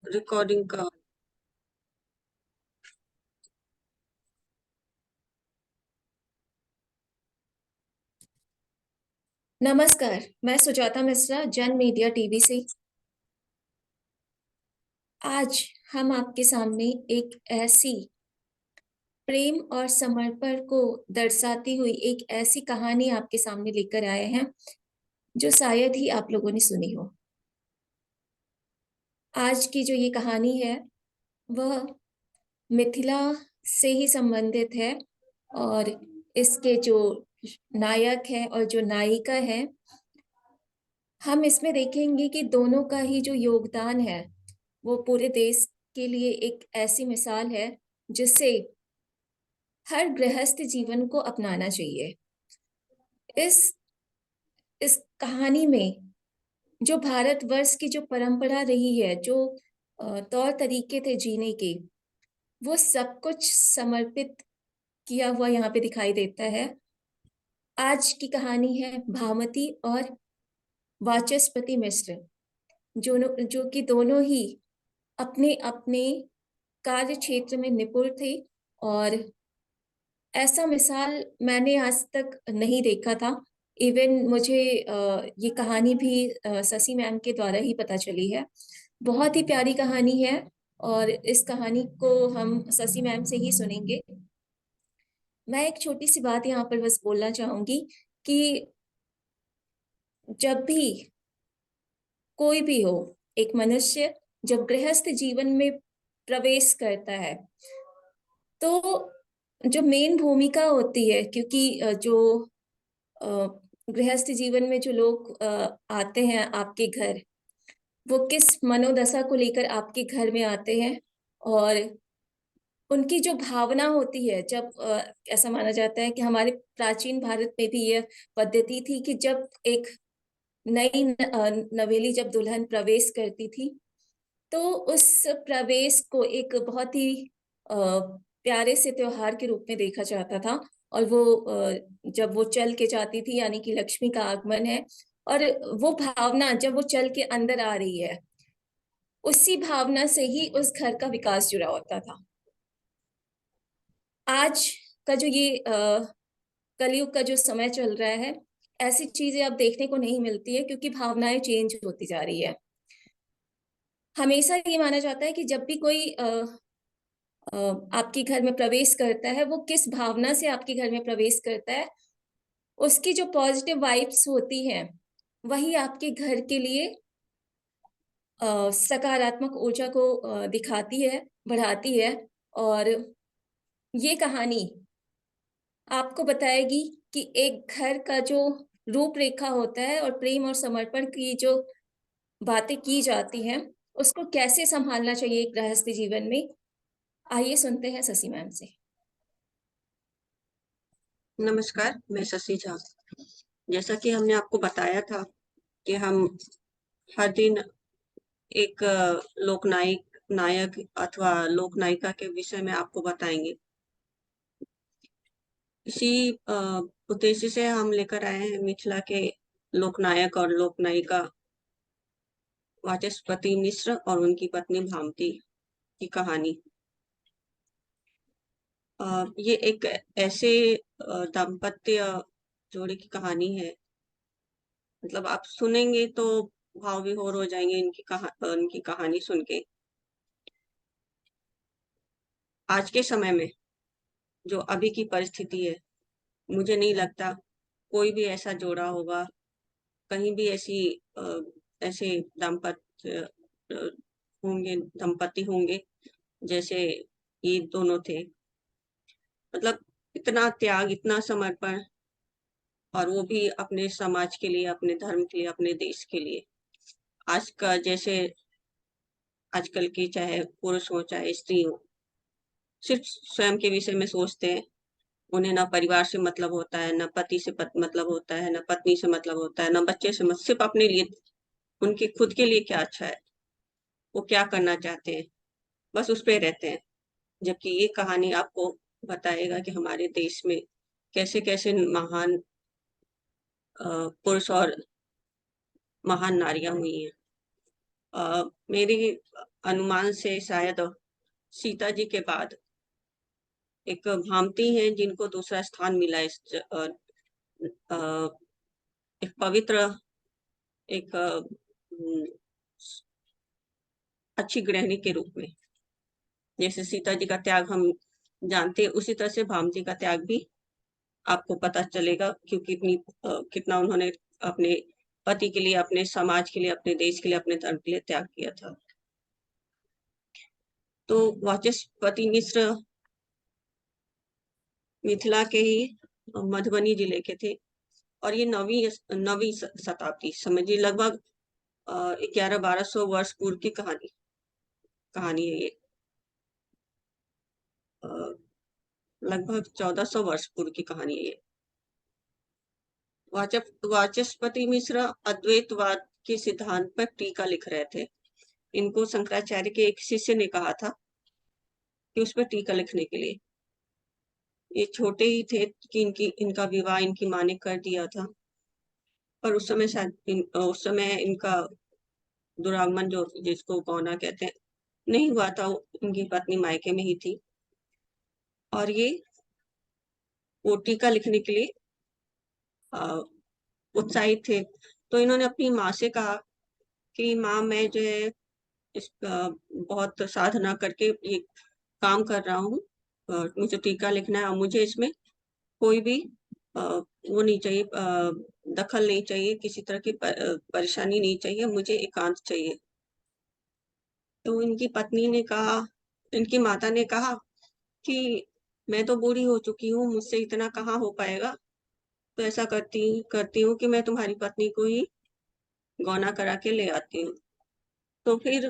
Recording का। नमस्कार। मैं सुजाता मिश्रा जन मीडिया टीवी से। आज हम आपके सामने एक ऐसी प्रेम और समर्पण को दर्शाती हुई एक ऐसी कहानी आपके सामने लेकर आए हैं जो शायद ही आप लोगों ने सुनी हो। आज की जो ये कहानी है वह मिथिला से ही संबंधित है और इसके जो नायक है और जो नायिका है, हम इसमें देखेंगे कि दोनों का ही जो योगदान है वो पूरे देश के लिए एक ऐसी मिसाल है जिसे हर गृहस्थ जीवन को अपनाना चाहिए। इस इस कहानी में जो भारतवर्ष की जो परंपरा रही है, जो तौर तरीके थे जीने के, वो सब कुछ समर्पित किया हुआ यहाँ पे दिखाई देता है। आज की कहानी है भामती और वाचस्पति मिश्र, जो कि दोनों ही अपने अपने कार्य क्षेत्र में निपुण थे और ऐसा मिसाल मैंने आज तक नहीं देखा था। इवन मुझे ये कहानी भी शशि मैम के द्वारा ही पता चली है। बहुत ही प्यारी कहानी है और इस कहानी को हम शशि मैम से ही सुनेंगे। मैं एक छोटी सी बात यहाँ पर बस बोलना चाहूंगी कि जब भी कोई भी हो, एक मनुष्य जब गृहस्थ जीवन में प्रवेश करता है तो जो मेन भूमिका होती है, क्योंकि जो अ, गृहस्थ जीवन में जो लोग आते हैं आपके घर, वो किस मनोदशा को लेकर आपके घर में आते हैं और उनकी जो भावना होती है, जब ऐसा माना जाता है कि हमारे प्राचीन भारत में भी यह पद्धति थी कि जब एक नई नवेली जब दुल्हन प्रवेश करती थी तो उस प्रवेश को एक बहुत ही प्यारे से त्योहार के रूप में देखा जाता था। और वो जब वो चल के जाती थी यानी कि लक्ष्मी का आगमन है, और वो भावना जब वो चल के अंदर आ रही है, उसी भावना से ही उस घर का विकास जुड़ा होता था। आज का जो ये कलयुग का जो समय चल रहा है, ऐसी चीजें अब देखने को नहीं मिलती है क्योंकि भावनाएं चेंज होती जा रही है। हमेशा ये माना जाता है कि जब भी कोई आपके घर में प्रवेश करता है, वो किस भावना से आपके घर में प्रवेश करता है, उसकी जो पॉजिटिव वाइब्स होती हैं वही आपके घर के लिए सकारात्मक ऊर्जा को दिखाती है, बढ़ाती है। और ये कहानी आपको बताएगी कि एक घर का जो रूपरेखा होता है और प्रेम और समर्पण की जो बातें की जाती हैं, उसको कैसे संभालना चाहिए एक गृहस्थ जीवन में। आइए सुनते हैं शशि मैम से। नमस्कार, मैं शशि झा। जैसा कि हमने आपको बताया था कि हम हर दिन एक लोकनायक नायक अथवा लोकनायिका के विषय में आपको बताएंगे। इसी उद्देश्य से हम लेकर आए हैं मिथिला के लोकनायक और लोकनायिका वाचस्पति मिश्र और उनकी पत्नी भामती की कहानी। ये एक ऐसे दाम्पत्य जोड़े की कहानी है। मतलब आप सुनेंगे तो भाव विभोर हो जाएंगे इनकी कहानी सुन के। आज के समय में जो अभी की परिस्थिति है, मुझे नहीं लगता कोई भी ऐसा जोड़ा होगा, कहीं भी ऐसे दाम्पत्य होंगे, दंपति होंगे जैसे ये दोनों थे। मतलब इतना त्याग, इतना समर्पण, और वो भी अपने समाज के लिए, अपने धर्म के लिए, अपने देश के लिए। आज का जैसे आजकल के चाहे पुरुष हो चाहे स्त्री हो, सिर्फ स्वयं के विषय में सोचते हैं। उन्हें ना परिवार से मतलब होता है, ना पति से मतलब होता है, ना पत्नी से मतलब होता है, ना बच्चे से सिर्फ अपने लिए, उनके खुद के लिए क्या अच्छा है, वो क्या करना चाहते हैं, बस उस पे रहते हैं। जबकि ये कहानी आपको बताएगा कि हमारे देश में कैसे कैसे महान पुरुष और महान नारियां हुई हैं। मेरी अनुमान से शायद सीता जी के बाद एक भामती हैं जिनको दूसरा स्थान मिला अ, एक पवित्र, एक अच्छी गृहिणी के रूप में। जैसे सीता जी का त्याग हम जानते हैं, उसी तरह से भामती का त्याग भी आपको पता चलेगा, क्योंकि कितना उन्होंने अपने पति के लिए, अपने समाज के लिए, अपने देश के लिए, अपने धर्म के लिए त्याग किया था। तो वाचस्पति मिश्र मिथिला के ही मधुबनी जिले के थे, और ये नवीं शताब्दी समझिए, लगभग 1100-1200 वर्ष पूर्व की कहानी है ये। लगभग 1400 वर्ष पूर्व की कहानी है ये। वाचस्पति मिश्र अद्वैतवाद के सिद्धांत पर टीका लिख रहे थे। इनको शंकराचार्य के एक शिष्य ने कहा था कि उस पर टीका लिखने के लिए। ये छोटे ही थे कि इनका विवाह इनकी माँ ने कर दिया था, और उस समय इनका दुरागमन, जो जिसको गौना कहते हैं, नहीं हुआ था। इनकी पत्नी मायके में ही थी, और ये वो टीका लिखने के लिए उत्साहित थे। तो इन्होंने अपनी माँ से कहा कि माँ, मैं जो है बहुत साधना करके ये काम कर रहा हूँ, मुझे टीका लिखना है, और मुझे इसमें कोई भी वो नहीं चाहिए, दखल नहीं चाहिए, किसी तरह की परेशानी नहीं चाहिए, मुझे एकांत चाहिए। तो इनकी माता ने कहा कि मैं तो बूढ़ी हो चुकी हूँ, मुझसे इतना कहाँ हो पाएगा, तो ऐसा करती हूँ कि मैं तुम्हारी पत्नी को ही गौना करा के ले आती हूँ। तो फिर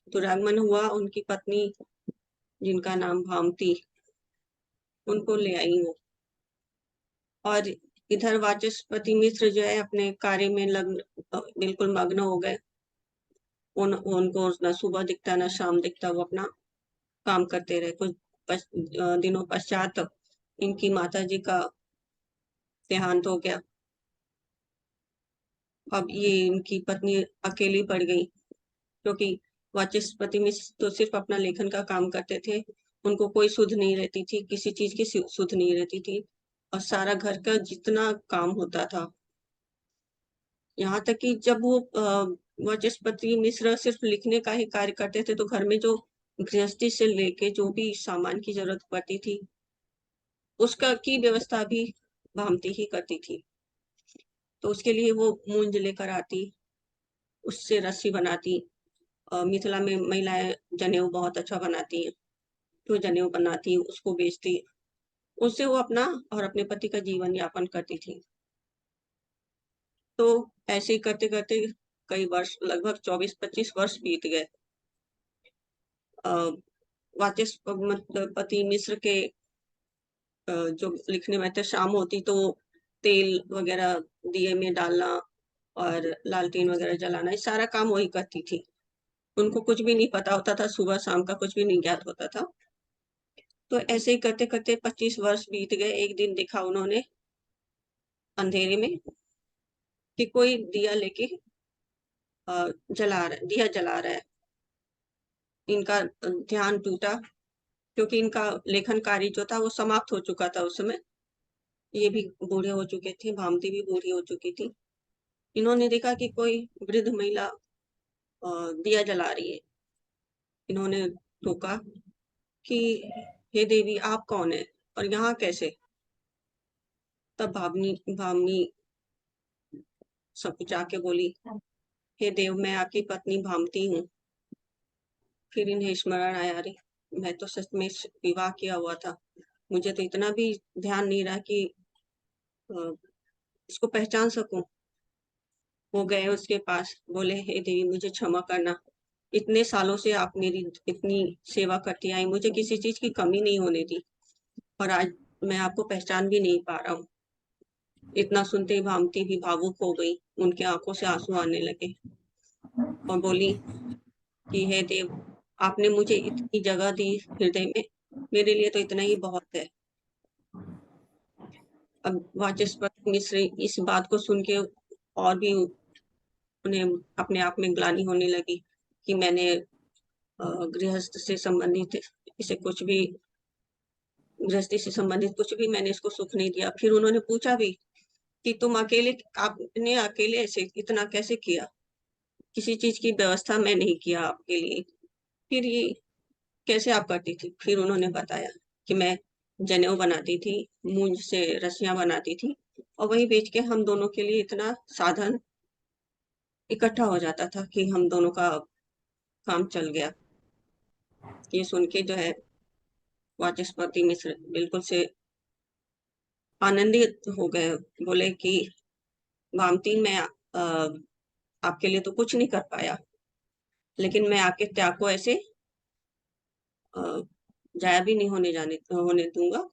दुरागमन हुआ, उनकी पत्नी, जिनका नाम भामती, उनको ले आई वो। और इधर वाचस्पति मिश्र जो है अपने कार्य में बिल्कुल मग्न हो गए। उनको न सुबह दिखता न शाम दिखता, वो अपना काम करते रहे। दिनों पश्चात इनकी माता जी का देहांत हो गया। अब ये इनकी पत्नी अकेली पड़ गई, क्योंकि वाचस्पति मिश्र तो सिर्फ अपना लेखन का काम करते थे। उनको कोई सुध नहीं रहती थी, किसी चीज की सुध नहीं रहती थी, और सारा घर का जितना काम होता था, यहाँ तक कि जब वो वाचस्पति मिश्र सिर्फ लिखने का ही कार्य करते थे, तो घर में जो गृहस्थी से लेके जो भी सामान की जरूरत पड़ती थी, उसका की व्यवस्था भी भामती ही करती थी। तो उसके लिए वो मूंज लेकर आती, उससे रस्सी बनाती। मिथिला में महिलाएं जनेऊ बहुत अच्छा बनाती हैं, तो जनेऊ बनाती, उसको बेचती, उससे वो अपना और अपने पति का जीवन यापन करती थी। तो ऐसे ही करते करते कई वर्ष, लगभग 24-25 वर्ष बीत गए। वाचस्पति मिश्र के जो लिखने में थे, शाम होती तो तेल वगैरह दिए में डालना और लालटेन वगैरह जलाना, ये सारा काम वही करती थी। उनको कुछ भी नहीं पता होता था, सुबह शाम का कुछ भी नहीं ज्ञात होता था। तो ऐसे ही करते करते 25 वर्ष बीत गए। एक दिन देखा उन्होंने अंधेरे में कि कोई दिया लेके दिया जला रहा है। इनका ध्यान टूटा, क्योंकि इनका लेखन कार्य जो था वो समाप्त हो चुका था उस समय। ये भी बूढ़े हो चुके थे, भामती भी बूढ़ी हो चुकी थी। इन्होंने देखा कि कोई वृद्ध महिला दिया जला रही है। इन्होंने टोका कि हे देवी, आप कौन है और यहाँ कैसे? तब भामनी सब कुछ आके बोली, हे देव, मैं आपकी पत्नी भामती हूँ। फिर इन्हें स्मरण आया, अरे मैं तो सच में विवाह किया हुआ था, मुझे तो इतना भी ध्यान नहीं रहा कि इसको पहचान सकूं। वो गए उसके पास, बोले, हे देवी, मुझे क्षमा करना, इतने सालों से आप मेरी इतनी सेवा करती आई, मुझे किसी चीज की कमी नहीं होने दी, और आज मैं आपको पहचान भी नहीं पा रहा हूँ। इतना सुनते ही भामती भी भावुक हो गई, उनके आंखों से आंसू आने लगे, और बोली कि हे देव, आपने मुझे इतनी जगह दी हृदय में, मेरे लिए तो इतना ही बहुत है। अब वाचस्पति मिश्र इस बात को सुन के और भी उन्हें अपने आप में ग्लानि होने लगी कि मैंने गृहस्थ से संबंधित इसे कुछ भी गृहस्थी से संबंधित कुछ भी मैंने इसको सुख नहीं दिया। फिर उन्होंने पूछा भी कि तुम आपने अकेले ऐसे इतना कैसे किया? किसी चीज़ की व्यवस्था मैं नहीं किया आपके लिए। फिर ये कैसे आप करती थी? फिर उन्होंने बताया कि मैं जनेऊ बनाती थी, मूंज से रस्सियाँ बनाती थी और वही बेच के हम दोनों के लिए इतना साधन इकट्ठा हो जाता था कि हम दोनों का काम चल गया। ये सुन के जो है वाचस्पति मिश्र बिल्कुल से आनंदित हो गए। बोले कि भामती मैं आपके लिए तो कुछ नहीं कर पाया, लेकिन मैं आपके त्याग को ऐसे अ, जाया भी नहीं होने दूँगा।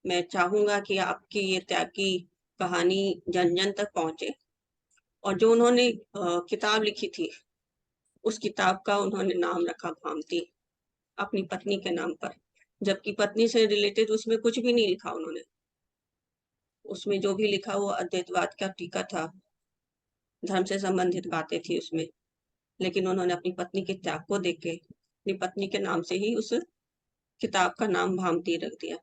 मैं चाहूँगा कि आपकी ये त्याग की कहानी जन-जन तक पहुँचे और जो उन्होंने किताब लिखी थी, उस किताब का उन्होंने नाम रखा भामती, अपनी पत्नी के नाम पर। जबकि पत्नी से रिलेटेड उसमें कुछ भी नहीं लिखा उन्होंने। उसमें जो भी लिखा वो अद्वैतवाद का टीका था, धर्म से संबंधित बातें थी उसमें। लेकिन उन्होंने अपनी पत्नी के त्याग को देख के, अपनी पत्नी के नाम से ही उस किताब का नाम भामती रख दिया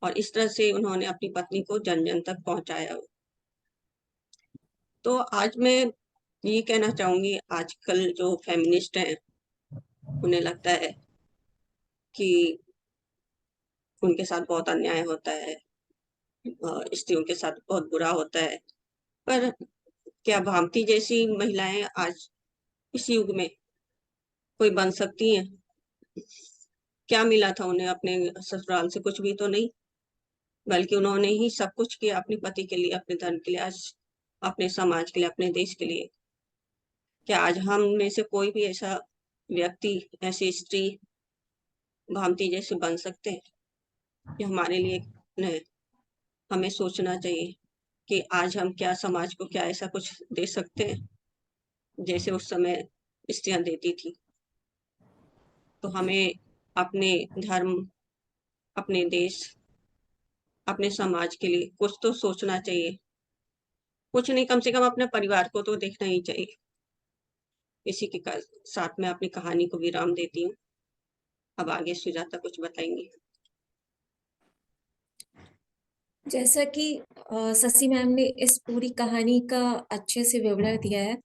और इस तरह से उन्होंने अपनी पत्नी को जन-जन तक पहुँचाया। तो आज मैं ये कहना चाहूँगी आजकल जो फेमिनिस्ट हैं, उन्हें लगता है कि उनके साथ बहुत अन्याय होता है, स्त्रियों के साथ बहुत बुरा होता है। पर क्या भामती जैसी महिलाएँ आज इस युग में कोई बन सकती हैं? क्या मिला था उन्हें अपने ससुराल से? कुछ भी तो नहीं, बल्कि उन्होंने ही सब कुछ किया अपने पति के लिए, अपने धर्म के लिए, आज अपने समाज के लिए, अपने देश के लिए। क्या आज हम में से कोई भी ऐसा व्यक्ति, ऐसी स्त्री भामती जैसे बन सकते हैं? ये हमारे लिए न हमें सोचना चाहिए कि आज हम क्या समाज को क्या ऐसा कुछ दे सकते हैं, जैसे उस समय स्त्रियाँ देती थी। तो हमें अपने धर्म, अपने देश, अपने समाज के लिए कुछ तो सोचना चाहिए। कुछ नहीं, कम से कम अपने परिवार को तो देखना ही चाहिए। इसी के साथ मैं अपनी कहानी को विराम देती हूँ। अब आगे सुजाता कुछ बताएँगी। जैसा कि शशि मैम ने इस पूरी कहानी का अच्छे से विवरण दिया है,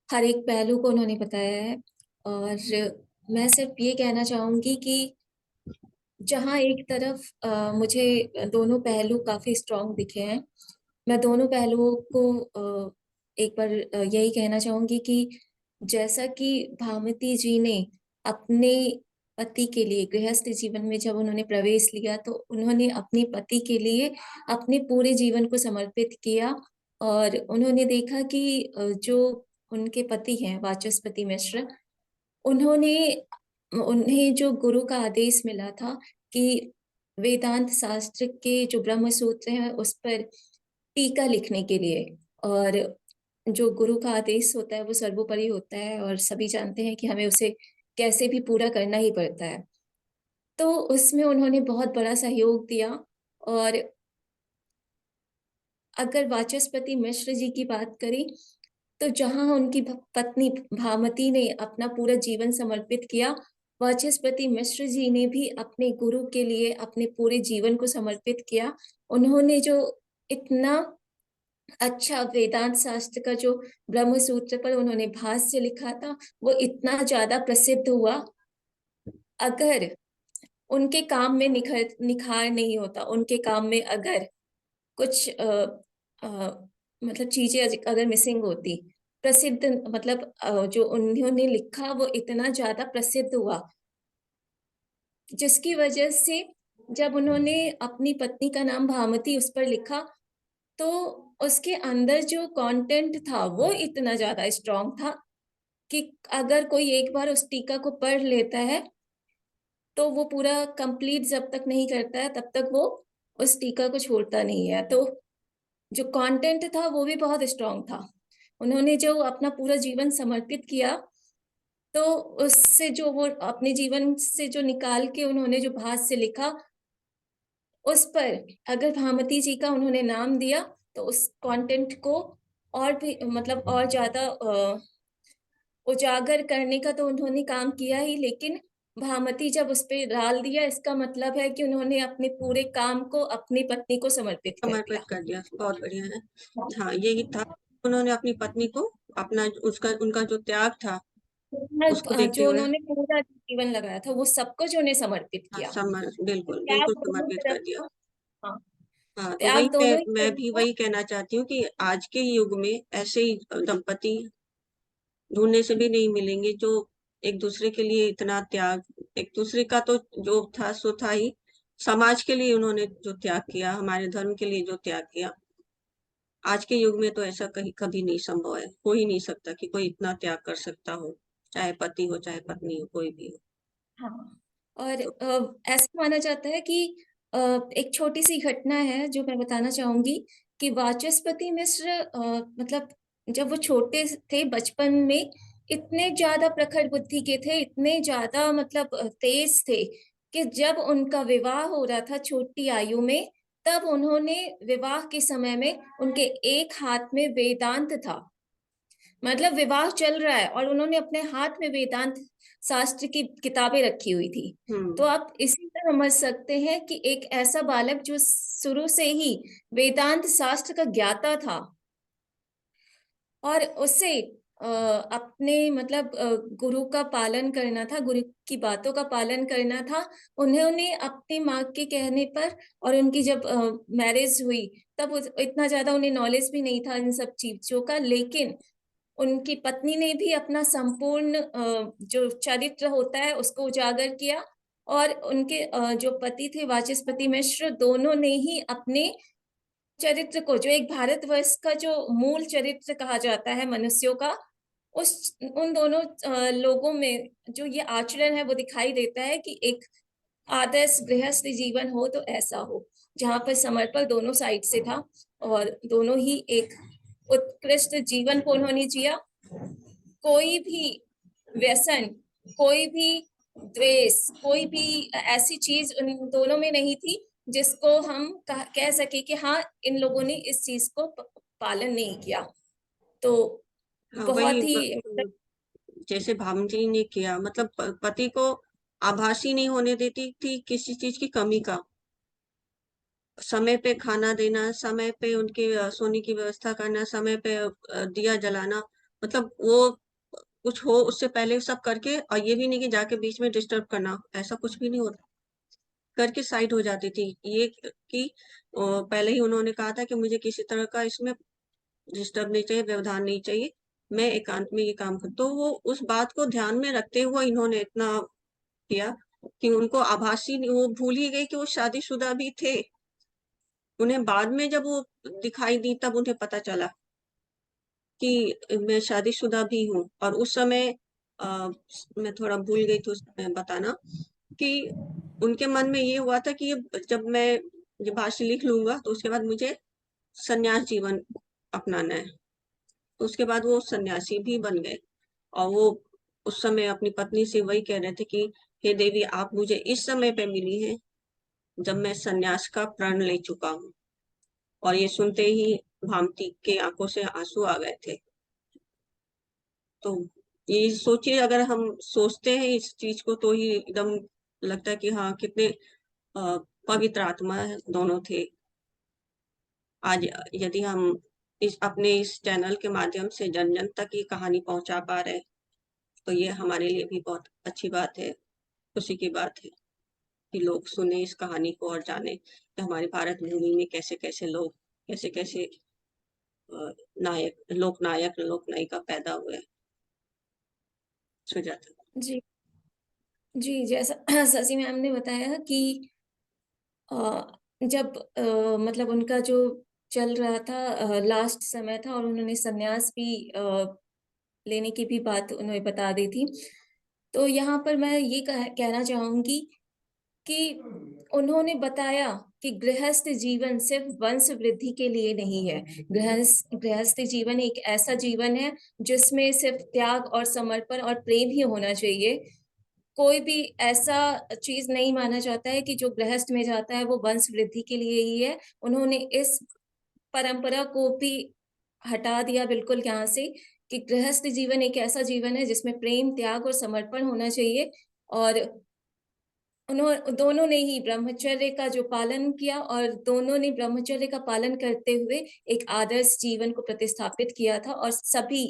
हर एक पहलू को उन्होंने बताया है और मैं सिर्फ ये कहना चाहूँगी कि जहाँ एक तरफ मुझे दोनों पहलू काफ़ी स्ट्रॉन्ग दिखे हैं, मैं दोनों पहलुओं को एक बार यही कहना चाहूँगी कि जैसा कि भामती जी ने अपने पति के लिए गृहस्थ जीवन में जब उन्होंने प्रवेश लिया, तो उन्होंने अपने पति के लिए अपने पूरे जीवन को समर्पित किया और उन्होंने देखा कि जो उनके पति हैं वाचस्पति मिश्र, उन्होंने उन्हें जो गुरु का आदेश मिला था कि वेदांत शास्त्र के जो ब्रह्म सूत्र हैं उस पर टीका लिखने के लिए, और जो गुरु का आदेश होता है वो सर्वोपरि होता है और सभी जानते हैं कि हमें उसे कैसे भी पूरा करना ही पड़ता है। तो उसमें उन्होंने बहुत बड़ा सहयोग दिया और अगर वाचस्पति मिश्र जी की बात करें, तो जहाँ उनकी पत्नी भामती ने अपना पूरा जीवन समर्पित किया, वाचस्पति मिश्र जी ने भी अपने गुरु के लिए अपने पूरे जीवन को समर्पित किया। उन्होंने जो इतना अच्छा वेदांत शास्त्र का जो ब्रह्म सूत्र पर उन्होंने भाष्य लिखा था, वो इतना ज़्यादा प्रसिद्ध हुआ। अगर उनके काम में निखार नहीं होता, उनके काम में अगर कुछ अ, मतलब चीज़ें अगर मिसिंग होती, प्रसिद्ध मतलब जो उन्होंने लिखा वो इतना ज़्यादा प्रसिद्ध हुआ, जिसकी वजह से जब उन्होंने अपनी पत्नी का नाम भामती उस पर लिखा, तो उसके अंदर जो कंटेंट था वो इतना ज़्यादा स्ट्रॉन्ग था कि अगर कोई एक बार उस टीका को पढ़ लेता है, तो वो पूरा कंप्लीट जब तक नहीं करता है, तब तक वो उस टीका को छोड़ता नहीं है। तो जो कंटेंट था वो भी बहुत स्ट्रॉन्ग था। उन्होंने जो अपना पूरा जीवन समर्पित किया, तो उससे जो वो अपने जीवन से जो निकाल के उन्होंने जो भाष्य लिखा, उस पर अगर भामती जी का उन्होंने नाम दिया, तो उस कंटेंट को और भी मतलब और ज़्यादा उजागर करने का तो उन्होंने काम किया ही, लेकिन भामती जब उस पे डाल दिया, इसका मतलब है कि उन्होंने अपने पूरे काम को अपनी पत्नी को समर्पित कर समर्पित दिया। कर दिया, बहुत बढ़िया है। हाँ, यही था, उन्होंने अपनी पत्नी को अपना उसका उनका जो त्याग था उसको देखते जो हुए, उन्होंने पूरा जीवन लगाया था वो सब कुछ उन्हें समर्पित हाँ, किया। बिल्कुल त्याग बिल्कुल दोनों समर्पित कर तरफ दिया। था। हाँ, हाँ, तो वही त्याग दोनों ही मैं तरफ भी था। वही कहना चाहती हूँ कि आज के युग में ऐसे ही दंपति ढूंढने से भी नहीं मिलेंगे जो एक दूसरे के लिए इतना त्याग, एक दूसरे का तो जो था सो था ही, समाज के लिए उन्होंने जो त्याग किया, हमारे धर्म के लिए जो त्याग किया, आज के युग में तो ऐसा कहीं कभी नहीं संभव है, हो ही नहीं सकता कि कोई इतना त्याग कर सकता हो, चाहे पति हो चाहे पत्नी हो, कोई भी हो। हाँ, और तो ऐसा माना जाता है कि एक छोटी सी घटना है जो मैं बताना चाहूंगी कि वाचस्पति मिश्र मतलब जब वो छोटे थे बचपन में, इतने ज्यादा प्रखर बुद्धि के थे, इतने ज्यादा मतलब तेज थे कि जब उनका विवाह हो रहा था छोटी आयु में, तब उन्होंने विवाह के समय में उनके एक हाथ में वेदांत था, मतलब विवाह चल रहा है और उन्होंने अपने हाथ में वेदांत शास्त्र की किताबें रखी हुई थी। तो हम्म। आप इसी तरह समझ सकते हैं कि एक ऐसा बालक जो शुरू से ही वेदांत शास्त्र का ज्ञाता था और उसे अपने मतलब गुरु का पालन करना था, गुरु की बातों का पालन करना था। उन्होंने अपनी माँ के कहने पर, और उनकी जब मैरिज हुई तब इतना ज्यादा उन्हें नॉलेज भी नहीं था इन सब चीजों का, लेकिन उनकी पत्नी ने भी अपना संपूर्ण जो चरित्र होता है उसको उजागर किया, और उनके जो पति थे वाचस्पति मिश्र, दोनों ने ही अपने चरित्र को, जो एक भारतवर्ष का जो मूल चरित्र कहा जाता है मनुष्यों का, उस उन दोनों लोगों में जो ये आचरण है वो दिखाई देता है कि एक आदर्श गृहस्थ जीवन हो तो ऐसा हो, जहाँ पर समर्पण दोनों साइड से था और दोनों ही एक उत्कृष्ट जीवन को उन्होंने जिया। कोई भी व्यसन, कोई भी द्वेष, कोई भी ऐसी चीज उन दोनों में नहीं थी जिसको हम कह सके कि हाँ इन लोगों ने इस चीज को पालन नहीं किया। तो हाँ, वही बहुत ही जैसे भाभी जी ने किया, मतलब पति को आभासी नहीं होने देती थी किसी चीज की कमी का, समय पे खाना देना, समय पे उनके सोने की व्यवस्था करना, समय पे दिया जलाना, मतलब वो कुछ हो उससे पहले सब करके, और ये भी नहीं कि जाके बीच में डिस्टर्ब करना, ऐसा कुछ भी नहीं होता, करके साइड हो जाती थी। ये कि पहले ही उन्होंने कहा था कि मुझे किसी तरह का इसमें डिस्टर्ब नहीं चाहिए, व्यवधान नहीं चाहिए, मैं एकांत में ये काम कर, तो वो उस बात को ध्यान में रखते हुए इन्होंने इतना किया कि उनको आभासी वो भूल ही गई कि वो शादीशुदा भी थे। उन्हें बाद में जब वो दिखाई दी तब उन्हें पता चला कि मैं शादीशुदा भी हूँ, और उस समय मैं थोड़ा भूल गई थी उस समय बताना कि उनके मन में ये हुआ था कि जब मैं ये भाष्य लिख लूंगा तो उसके बाद मुझे सन्यास जीवन अपनाना है, तो उसके बाद वो सन्यासी भी बन गए। और वो उस समय अपनी पत्नी से वही कह रहे थे कि हे देवी, आप मुझे इस समय पे मिली हैं जब मैं सन्यास का प्रण ले चुका हूँ। और ये सुनते ही भामती के आंखों से आंसू आ गए थे। तो ये सोचिए, अगर हम सोचते हैं इस चीज को तो ही एकदम लगता है कि हाँ, कितने पवित्र आत्मा दोनों थे। आज यदि हम इस चैनल के माध्यम से जन जन तक ये कहानी पहुंचा पा रहे हैं, तो ये हमारे लिए भी बहुत अच्छी बात है, खुशी की बात है कि लोग सुने इस कहानी को और जाने कि हमारे भारत भूमि में कैसे कैसे लोग, कैसे कैसे लोक नायिका पैदा हुए। सुजाता। जी। जी, जैसा शशि मैम ने बताया कि जब मतलब उनका जो चल रहा था, लास्ट समय था और उन्होंने संन्यास भी लेने की भी बात उन्हें बता दी थी। तो यहाँ पर मैं ये कहना चाहूंगी कि उन्होंने बताया कि गृहस्थ जीवन सिर्फ वंश वृद्धि के लिए नहीं है। गृहस्थ जीवन एक ऐसा जीवन है जिसमें सिर्फ त्याग और समर्पण और प्रेम ही होना चाहिए। कोई भी ऐसा चीज नहीं माना जाता है कि जो गृहस्थ में जाता है वो वंश वृद्धि के लिए ही है। उन्होंने इस परंपरा को भी हटा दिया बिल्कुल यहाँ से कि गृहस्थ जीवन एक ऐसा जीवन है जिसमें प्रेम, त्याग और समर्पण होना चाहिए। और दोनों ने ही ब्रह्मचर्य का जो पालन किया और दोनों ने ब्रह्मचर्य का पालन करते हुए एक आदर्श जीवन को प्रतिस्थापित किया था। और सभी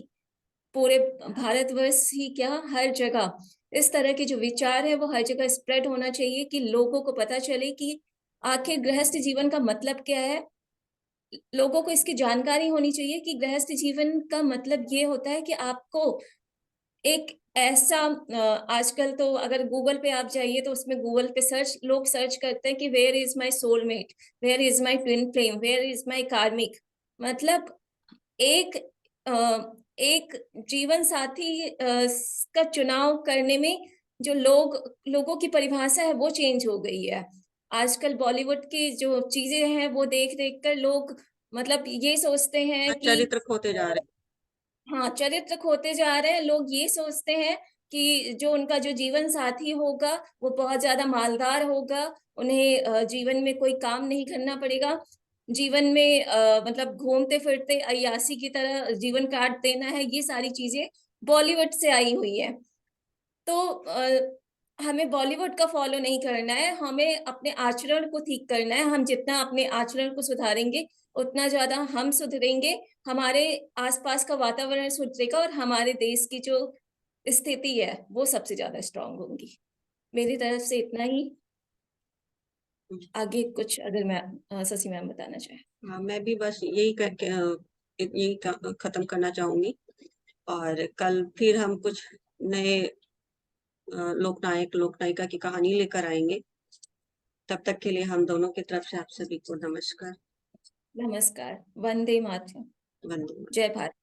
पूरे भारतवर्ष ही क्या, हर जगह इस तरह के जो विचार है वो हर जगह स्प्रेड होना चाहिए कि लोगों को पता चले कि आखिर गृहस्थ जीवन का मतलब क्या है। लोगों को इसकी जानकारी होनी चाहिए कि गृहस्थ जीवन का मतलब ये होता है कि आपको एक ऐसा आजकल तो अगर गूगल पे आप जाइए तो उसमें गूगल पे लोग सर्च करते हैं कि where is my soulmate, where is my twin flame, where is my karmic. मतलब एक एक जीवन साथी का चुनाव करने में जो लोगों की परिभाषा है वो चेंज हो गई है। आजकल बॉलीवुड की जो चीजें हैं वो देख देख कर लोग मतलब ये सोचते हैं कि चरित्र खोते जा रहे हाँ, चरित्र खोते जा रहे हैं। लोग ये सोचते हैं कि जो उनका जो जीवन साथी होगा वो बहुत ज्यादा मालदार होगा, उन्हें जीवन में कोई काम नहीं करना पड़ेगा, जीवन में मतलब घूमते फिरते अय्यासी की तरह जीवन काट देना है। ये सारी चीजें बॉलीवुड से आई हुई है। तो हमें बॉलीवुड का फॉलो नहीं करना है, हमें अपने आचरण को ठीक करना है। हम जितना अपने आचरण को सुधारेंगे उतना ज्यादा हम सुधरेंगे, हमारे आसपास का वातावरण सुधरेगा और हमारे देश की जो स्थिति है वो सबसे ज्यादा स्ट्रांग होगी। मेरी तरफ से इतना ही। हैं। आगे कुछ अगर मैं शशि मैम बताना चाहे। हाँ, मैं भी बस यही करके यही खत्म करना चाहूंगी। और कल फिर हम कुछ नए लोकनायक लोकनायिका की कहानी लेकर आएंगे। तब तक के लिए हम दोनों की तरफ से आप सभी को नमस्कार। नमस्कार। वंदे मातरम। वंदे मातरम। जय भारत।